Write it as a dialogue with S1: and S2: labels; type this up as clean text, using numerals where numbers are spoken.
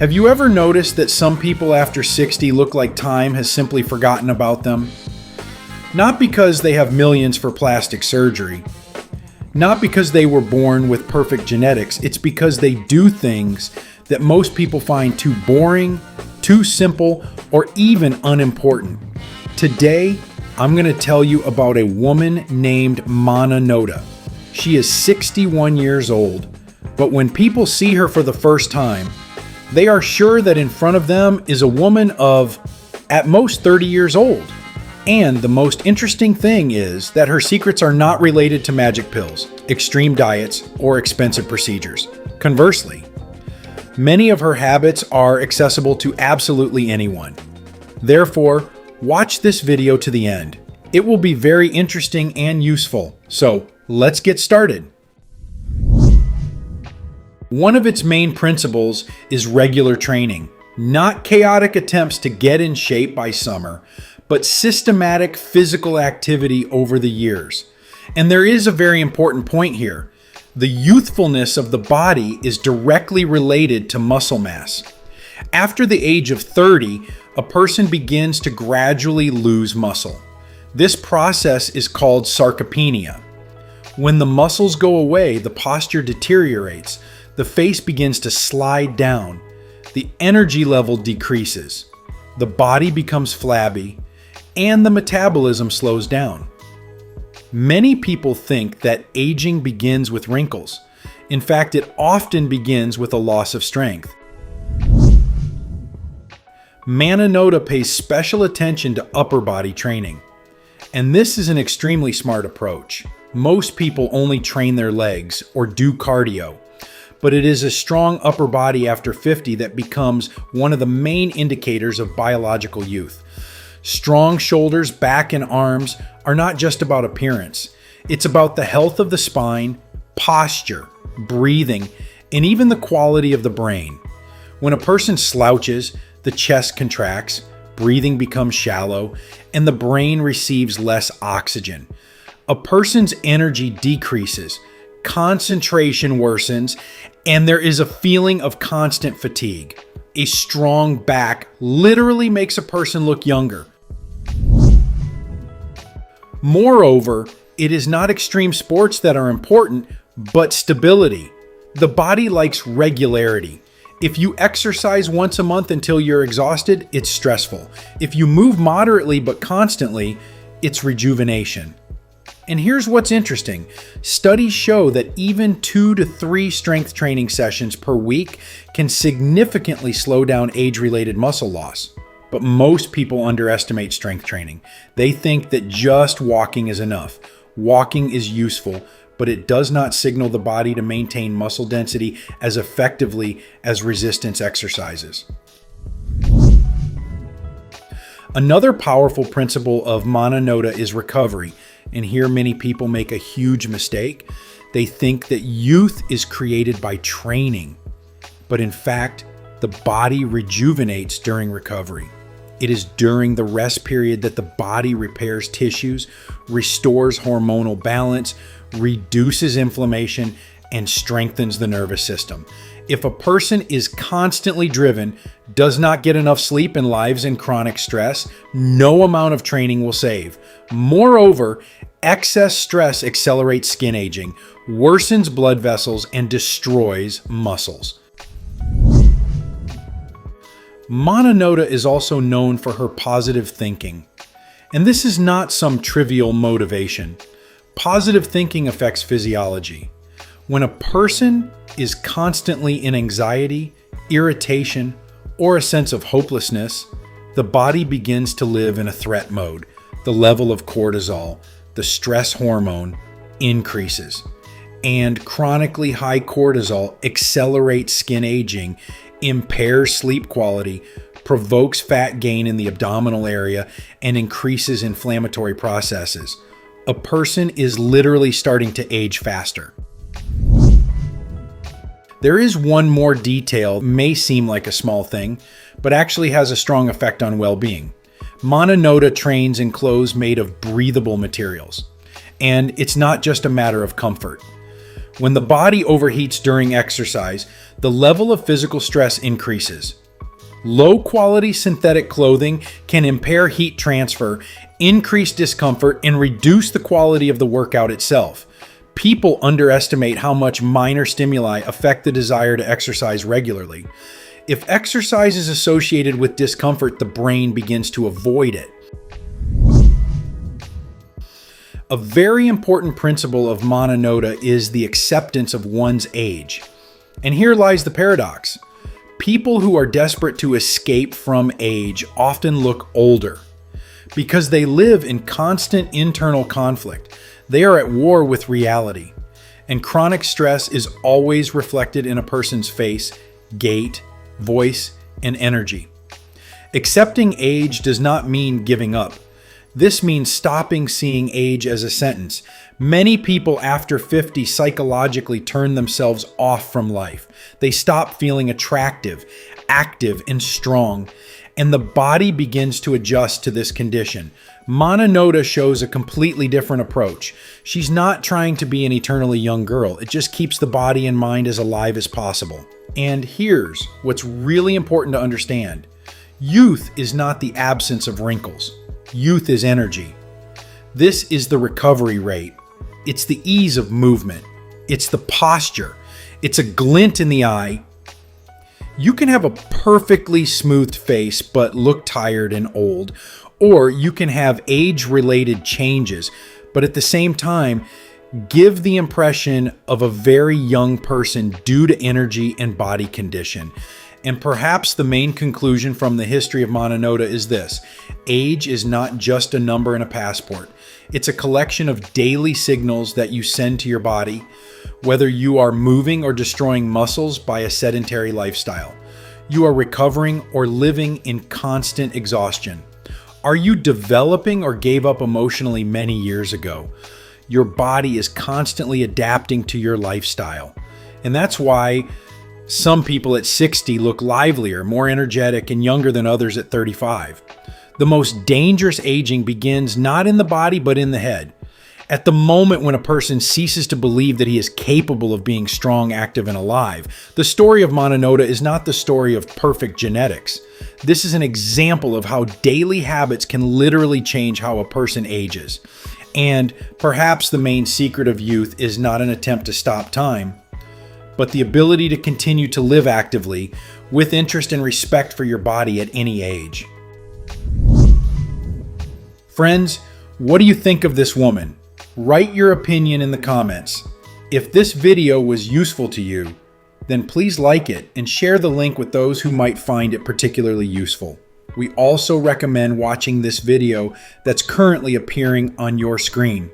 S1: Have you ever noticed that some people after 60 look like time has simply forgotten about them? Not because they have millions for plastic surgery. Not because they were born with perfect genetics. It's because they do things that most people find too boring, too simple, or even unimportant. Today, I'm going to tell you about a woman named Noda. She is 61 years old, but when people see her for the first time, they are sure that in front of them is a woman of, at most, 30 years old. And the most interesting thing is that her secrets are not related to magic pills, extreme diets, or expensive procedures. Conversely, many of her habits are accessible to absolutely anyone. Therefore, watch this video to the end. It will be very interesting and useful. So, let's get started. One of its main principles is regular training, not chaotic attempts to get in shape by summer, but systematic physical activity over the years. And there is a very important point here. The youthfulness of the body is directly related to muscle mass. After the age of 30, a person begins to gradually lose muscle. This process is called sarcopenia. When the muscles go away, the posture deteriorates. The face begins to slide down. The energy level decreases. The body becomes flabby, and the metabolism slows down. Many people think that aging begins with wrinkles. In fact, it often begins with a loss of strength. Noda pays special attention to upper body training. And this is an extremely smart approach. Most people only train their legs or do cardio. But it is a strong upper body after 50 that becomes one of the main indicators of biological youth. Strong shoulders, back, and arms are not just about appearance. It's about the health of the spine, posture, breathing, and even the quality of the brain. When a person slouches, the chest contracts, breathing becomes shallow, and the brain receives less oxygen. A person's energy decreases, concentration worsens, and there is a feeling of constant fatigue. A strong back literally makes a person look younger. Moreover, it is not extreme sports that are important, but stability. The body likes regularity. If you exercise once a month until you're exhausted, it's stressful. If you move moderately but constantly, it's rejuvenation. And here's what's interesting. Studies show that even 2 to 3 strength training sessions per week can significantly slow down age-related muscle loss. But most people underestimate strength training. They think that just walking is enough. Walking is useful, but it does not signal the body to maintain muscle density as effectively as resistance exercises. Another powerful principle of Noda is recovery. And here many people make a huge mistake. They think that youth is created by training. But in fact, the body rejuvenates during recovery. It is during the rest period that the body repairs tissues, restores hormonal balance, reduces inflammation, and strengthens the nervous system. If a person is constantly driven, does not get enough sleep, and lives in chronic stress, no amount of training will save. Moreover, excess stress accelerates skin aging, worsens blood vessels, and destroys muscles. Noda is also known for her positive thinking. And this is not some trivial motivation. Positive thinking affects physiology. When a person is constantly in anxiety, irritation, or a sense of hopelessness, the body begins to live in a threat mode. The level of cortisol, the stress hormone, increases. And chronically high cortisol accelerates skin aging, impairs sleep quality, provokes fat gain in the abdominal area, and increases inflammatory processes. A person is literally starting to age faster. There is one more detail, may seem like a small thing, but actually has a strong effect on well-being. Noda trains in clothes made of breathable materials. And it's not just a matter of comfort. When the body overheats during exercise, the level of physical stress increases. Low-quality synthetic clothing can impair heat transfer, increase discomfort, and reduce the quality of the workout itself. People underestimate how much minor stimuli affect the desire to exercise regularly. If exercise is associated with discomfort, the brain begins to avoid it. A very important principle of Mana Noda is the acceptance of one's age. And here lies the paradox. People who are desperate to escape from age often look older. Because they live in constant internal conflict, they are at war with reality. And chronic stress is always reflected in a person's face, gait, voice, and energy. Accepting age does not mean giving up. This means stopping seeing age as a sentence. Many people after 50 psychologically turn themselves off from life. They stop feeling attractive, active, and strong, and the body begins to adjust to this condition. Mana Noda shows a completely different approach. She's not trying to be an eternally young girl. It just keeps the body and mind as alive as possible. And here's what's really important to understand. Youth is not the absence of wrinkles. Youth is energy. This is the recovery rate. It's the ease of movement. It's the posture. It's a glint in the eye. You can have a perfectly smoothed face but look tired and old, or you can have age-related changes, but at the same time, give the impression of a very young person due to energy and body condition. And perhaps the main conclusion from the history of Mana Noda is this: age is not just a number in a passport. It's a collection of daily signals that you send to your body, whether you are moving or destroying muscles by a sedentary lifestyle. You are recovering or living in constant exhaustion. Are you developing or gave up emotionally many years ago? Your body is constantly adapting to your lifestyle. And that's why some people at 60 look livelier, more energetic, and younger than others at 35. The most dangerous aging begins not in the body, but in the head. At the moment when a person ceases to believe that he is capable of being strong, active, and alive, the story of Mana Noda is not the story of perfect genetics. This is an example of how daily habits can literally change how a person ages. And perhaps the main secret of youth is not an attempt to stop time, but the ability to continue to live actively with interest and respect for your body at any age. Friends, what do you think of this woman? Write your opinion in the comments. If this video was useful to you, then please like it and share the link with those who might find it particularly useful. We also recommend watching this video that's currently appearing on your screen.